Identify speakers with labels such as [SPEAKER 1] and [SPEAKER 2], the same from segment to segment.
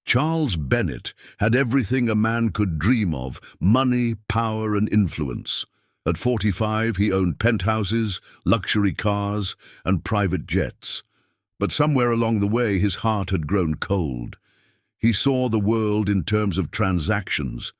[SPEAKER 1] Charles Bennett had everything a man could dream of: money, power, and influence. At 45, he owned penthouses, luxury cars, and private jets. But somewhere along the way, his heart had grown cold. He saw the world in terms of transactions,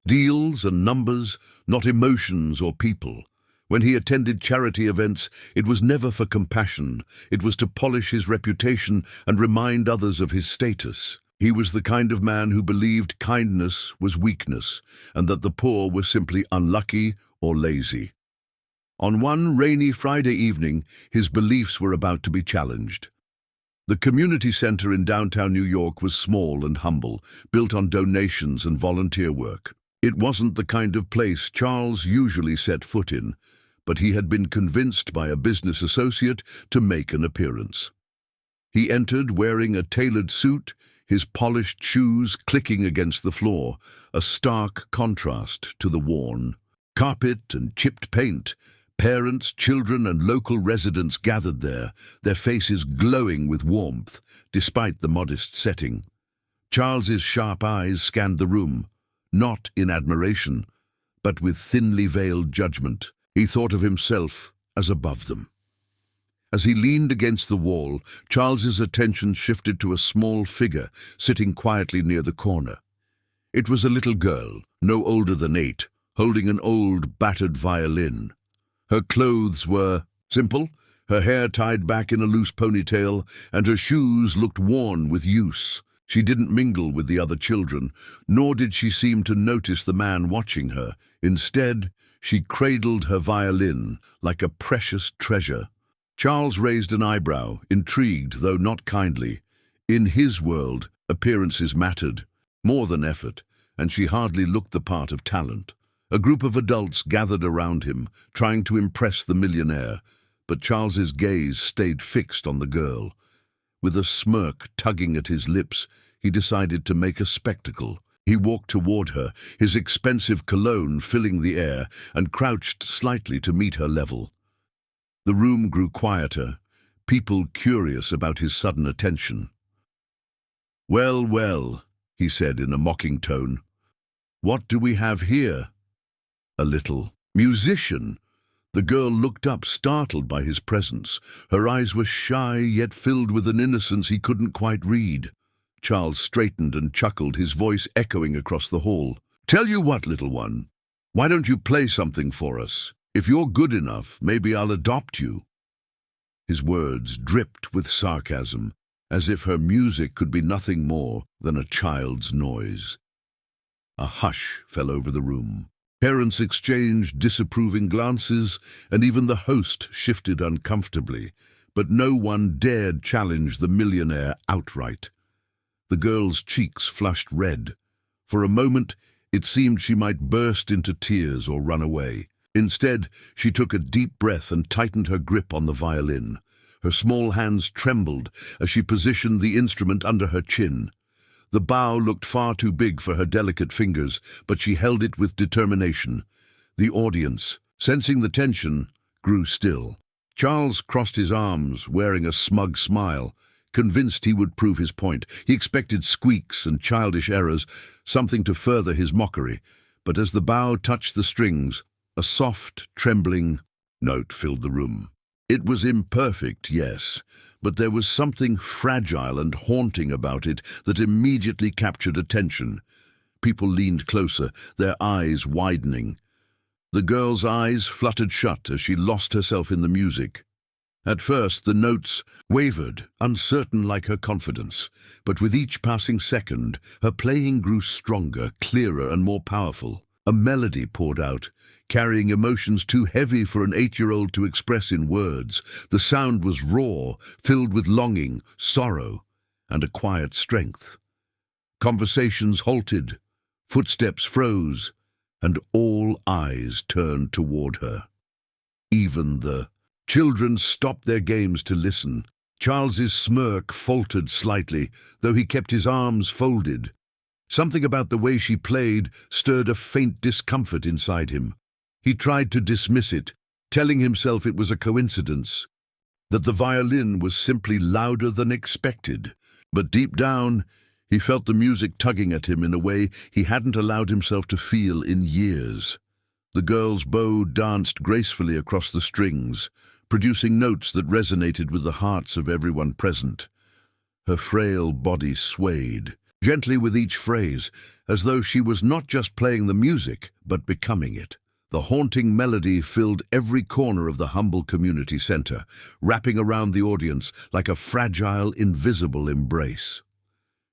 [SPEAKER 1] deals and numbers, not emotions or people. When he attended charity events, it was never for compassion. It was to polish his reputation and remind others of his status. He was the kind of man who believed kindness was weakness, and that the poor were simply unlucky or lazy. On one rainy Friday evening, his beliefs were about to be challenged. The community center in downtown New York was small and humble, built on donations and volunteer work. It wasn't the kind of place Charles usually set foot in, but he had been convinced by a business associate to make an appearance. He entered wearing a tailored suit, his polished shoes clicking against the floor, a stark contrast to the worn carpet and chipped paint. Parents, children, and local residents gathered there, their faces glowing with warmth, despite the modest setting. Charles's sharp eyes scanned the room, not in admiration, but with thinly veiled judgment. He thought of himself as above them. As he leaned against the wall, Charles's attention shifted to a small figure sitting quietly near the corner. It was a little girl, no older than 8, holding an old, battered violin. Her clothes were simple, her hair tied back in a loose ponytail, and her shoes looked worn with use. She didn't mingle with the other children, nor did she seem to notice the man watching her. Instead, she cradled her violin like a precious treasure. Charles raised an eyebrow, intrigued, though not kindly. In his world, appearances mattered, more than effort, and she hardly looked the part of talent. A group of adults gathered around him, trying to impress the millionaire, but Charles's gaze stayed fixed on the girl. With a smirk tugging at his lips, he decided to make a spectacle. He walked toward her, his expensive cologne filling the air, and crouched slightly to meet her level. The room grew quieter, people curious about his sudden attention. "Well, well," he said in a mocking tone. "What do we have here?" "A little musician." The girl looked up, startled by his presence. Her eyes were shy, yet filled with an innocence he couldn't quite read. Charles straightened and chuckled, his voice echoing across the hall. "Tell you what, little one, why don't you play something for us? If you're good enough, maybe I'll adopt you." His words dripped with sarcasm, as if her music could be nothing more than a child's noise. A hush fell over the room. Parents exchanged disapproving glances, and even the host shifted uncomfortably, but no one dared challenge the millionaire outright. The girl's cheeks flushed red. For a moment, it seemed she might burst into tears or run away. Instead, she took a deep breath and tightened her grip on the violin. Her small hands trembled as she positioned the instrument under her chin. The bow looked far too big for her delicate fingers, but she held it with determination. The audience, sensing the tension, grew still. Charles crossed his arms, wearing a smug smile, convinced he would prove his point. He expected squeaks and childish errors, something to further his mockery. But as the bow touched the strings, a soft, trembling note filled the room. It was imperfect, yes, but there was something fragile and haunting about it that immediately captured attention. People leaned closer, their eyes widening. The girl's eyes fluttered shut as she lost herself in the music. At first, the notes wavered, uncertain like her confidence, but with each passing second, her playing grew stronger, clearer, and more powerful. A melody poured out, carrying emotions too heavy for an 8-year-old to express in words. The sound was raw, filled with longing, sorrow, and a quiet strength. Conversations halted, footsteps froze, and all eyes turned toward her. Even the children stopped their games to listen. Charles's smirk faltered slightly, though he kept his arms folded. Something about the way she played stirred a faint discomfort inside him. He tried to dismiss it, telling himself it was a coincidence, that the violin was simply louder than expected. But deep down, He felt the music tugging at him in a way he hadn't allowed himself to feel in years. The girl's bow danced gracefully across the strings, producing notes that resonated with the hearts of everyone present. Her frail body swayed, gently with each phrase, as though she was not just playing the music, but becoming it. The haunting melody filled every corner of the humble community center, wrapping around the audience like a fragile, invisible embrace.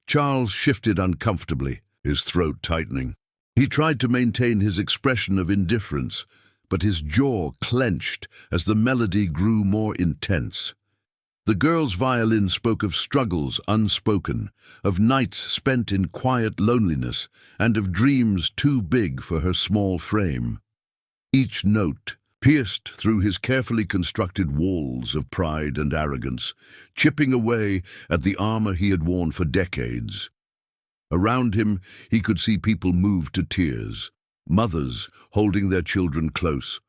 [SPEAKER 1] Charles shifted uncomfortably, his throat tightening. He tried to maintain his expression of indifference, but his jaw clenched as the melody grew more intense. The girl's violin spoke of struggles unspoken, of nights spent in quiet loneliness, and of dreams too big for her small frame. Each note pierced through his carefully constructed walls of pride and arrogance, chipping away at the armor he had worn for decades. Around him, he could see people move to tears, mothers holding their children close,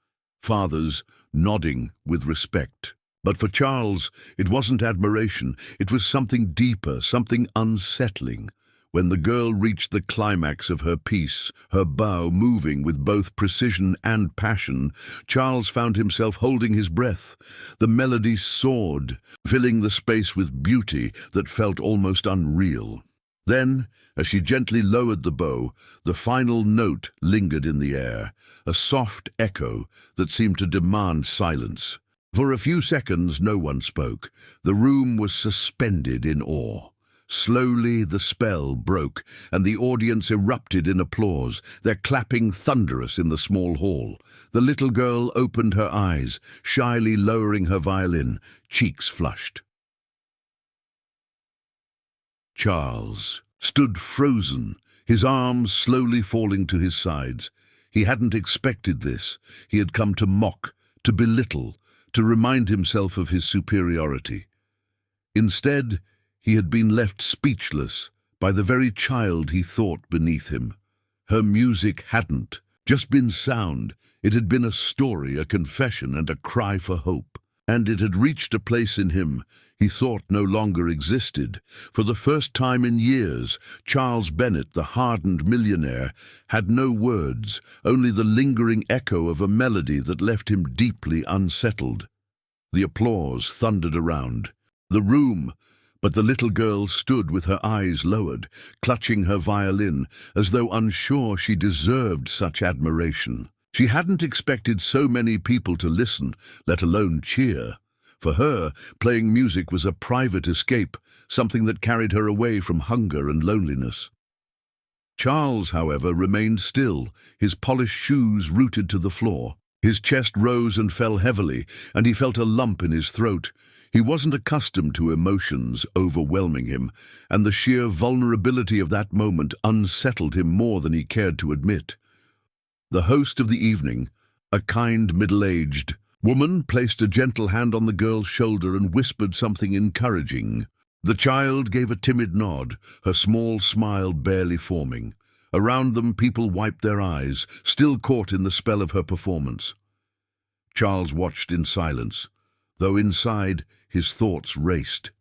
[SPEAKER 1] fathers nodding with respect. But for Charles, it wasn't admiration, it was something deeper, something unsettling. When the girl reached the climax of her piece, her bow moving with both precision and passion, Charles found himself holding his breath. The melody soared, filling the space with beauty that felt almost unreal. Then, as she gently lowered the bow, the final note lingered in the air, a soft echo that seemed to demand silence. For a few seconds, no one spoke. The room was suspended in awe. Slowly the spell broke, and the audience erupted in applause, their clapping thunderous in the small hall. The little girl opened her eyes, shyly lowering her violin, cheeks flushed. Charles stood frozen, his arms slowly falling to his sides. He hadn't expected this. He had come to mock, to belittle, to remind himself of his superiority. Instead, he had been left speechless by the very child he thought beneath him. Her music hadn't just been sound. It had been a story, a confession, and a cry for hope. And it had reached a place in him he thought no longer existed. For the first time in years, Charles Bennett, the hardened millionaire, had no words, only the lingering echo of a melody that left him deeply unsettled. The applause thundered around the room, but the little girl stood with her eyes lowered, clutching her violin, as though unsure she deserved such admiration. She hadn't expected so many people to listen, let alone cheer. For her, playing music was a private escape, something that carried her away from hunger and loneliness. Charles, however, remained still, his polished shoes rooted to the floor. His chest rose and fell heavily, and he felt a lump in his throat. He wasn't accustomed to emotions overwhelming him, and the sheer vulnerability of that moment unsettled him more than he cared to admit. The host of the evening, a kind middle-aged woman, placed a gentle hand on the girl's shoulder and whispered something encouraging. The child gave a timid nod, her small smile barely forming. Around them, people wiped their eyes, still caught in the spell of her performance. Charles watched in silence, though inside his thoughts raced.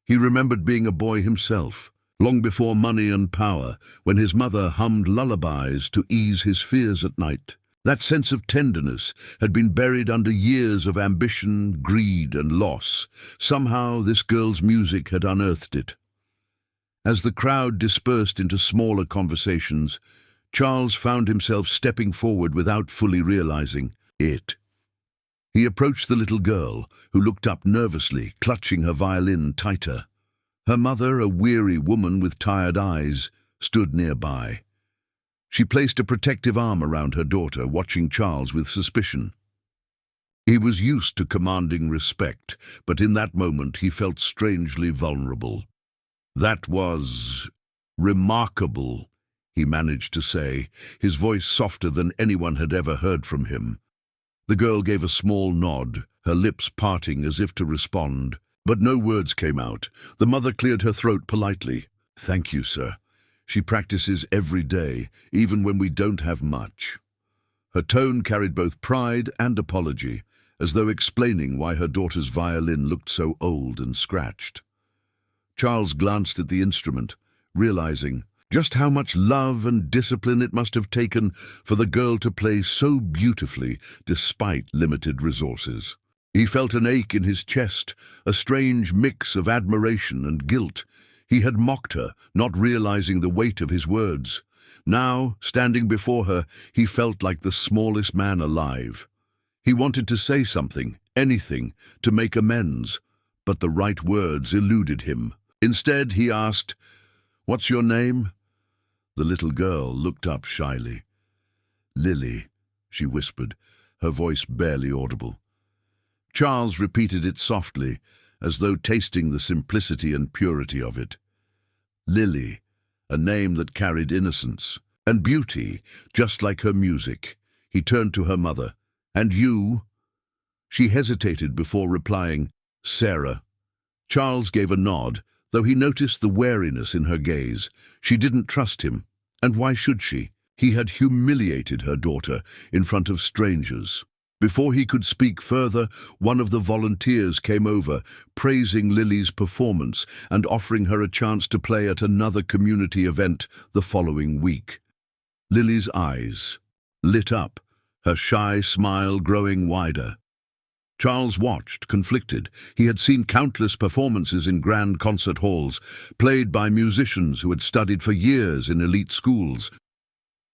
[SPEAKER 1] He remembered being a boy himself, long before money and power, when his mother hummed lullabies to ease his fears at night. That sense of tenderness had been buried under years of ambition, greed, and loss. Somehow this girl's music had unearthed it. As the crowd dispersed into smaller conversations, Charles found himself stepping forward without fully realizing it. He approached the little girl, who looked up nervously, clutching her violin tighter. Her mother, a weary woman with tired eyes, stood nearby. She placed a protective arm around her daughter, watching Charles with suspicion. He was used to commanding respect, but in that moment he felt strangely vulnerable. "That was remarkable," he managed to say, his voice softer than anyone had ever heard from him. The girl gave a small nod, her lips parting as if to respond, but no words came out. The mother cleared her throat politely. "Thank you, sir. She practices every day, even when we don't have much." Her tone carried both pride and apology, as though explaining why her daughter's violin looked so old and scratched. Charles glanced at the instrument, realizing just how much love and discipline it must have taken for the girl to play so beautifully despite limited resources. He felt an ache in his chest, a strange mix of admiration and guilt. He had mocked her, not realizing the weight of his words. Now, standing before her, he felt like the smallest man alive. He wanted to say something, anything, to make amends, but the right words eluded him. Instead, he asked, "What's your name?" The little girl looked up shyly. "Lily," she whispered, her voice barely audible. Charles repeated it softly, as though tasting the simplicity and purity of it. Lily, a name that carried innocence and beauty, just like her music. He turned to her mother. "And you?" She hesitated before replying, "Sarah." Charles gave a nod, though he noticed the wariness in her gaze. She didn't trust him, and why should she? He had humiliated her daughter in front of strangers. Before he could speak further, one of the volunteers came over, praising Lily's performance and offering her a chance to play at another community event the following week. Lily's eyes lit up, her shy smile growing wider. Charles watched, conflicted. He had seen countless performances in grand concert halls, played by musicians who had studied for years in elite schools.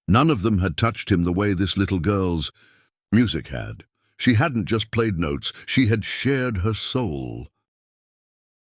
[SPEAKER 1] None of them had touched him the way this little girl's music had. She hadn't just played notes, she had shared her soul.